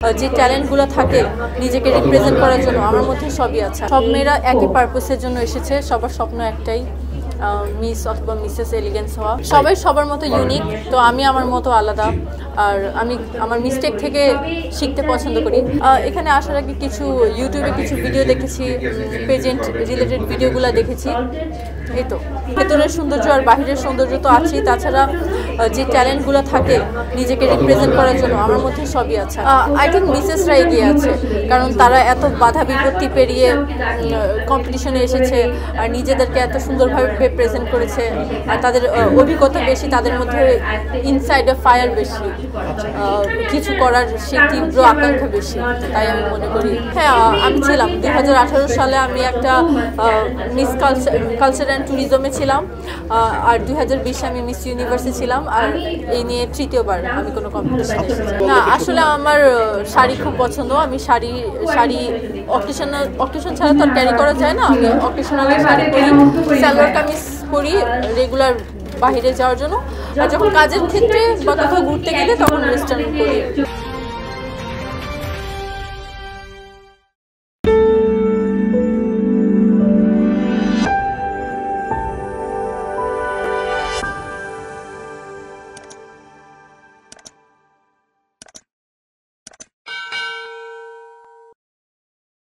যে ট্যালেন্টগুলো থাকে নিজেকে রিপ্রেজেন্ট করার জন্য আমার মধ্যে সবই আছে। সব মেয়েরা একই পারপাসের জন্য এসেছে, সবার স্বপ্ন একটাই, মিস অথবা মিসেস এলিগেন্স হওয়া। সবাই সবার মতো ইউনিক, তো আমি আমার মতো আলাদা। আর আমি আমার মিস্টেক থেকে শিখতে পছন্দ করি। এখানে আসার আগে কিছু ইউটিউবে কিছু ভিডিও দেখেছি, পেজেন্ট রিলেটেড ভিডিওগুলো দেখেছি। এই তো ভেতরের সৌন্দর্য আর বাহিরের সৌন্দর্য তো আছেই, তাছাড়া যে ট্যালেন্টগুলো থাকে নিজেকে রিপ্রেজেন্ট করার জন্য আমার মধ্যে সবই আছে। আই থিঙ্ক মিসেসরা এগিয়ে আছে, কারণ তারা এত বাধা বিপত্তি পেরিয়ে কম্পিটিশনে এসেছে আর নিজেদেরকে এত সুন্দরভাবে প্রেজেন্ট করেছে। আর তাদের অভিজ্ঞতা বেশি, তাদের মধ্যে ইনসাইড এ ফায়ার বেশি, কিছু করার সেই তীব্র আকাঙ্ক্ষা বেশি। তাই আমি মনে করি হ্যাঁ, আমি ছিলাম 2018 সালে আমি একটা মিস কালচার অ্যান্ড ট্যুরিজমে ছিলাম, আর 2020 আমি মিস ইউনিভার্সে ছিলাম। আর এই নিয়ে তৃতীয়বার আমি কোনো কম্পিটিশনে এসেছি না। আসলে আমার শাড়ি খুব পছন্দ। আমি শাড়ি অকেশন ছাড়া তো আর ক্যারি করা যায় না। আমি অকেশনালি শাড়ি পরি, সালোয়ার কামিজ পরি রেগুলার বাইরে যাওয়ার জন্য। আর যখন কাজের ক্ষেত্রে বা কোথাও ঘুরতে গেলে তখন ওয়েস্টার্ন পরি।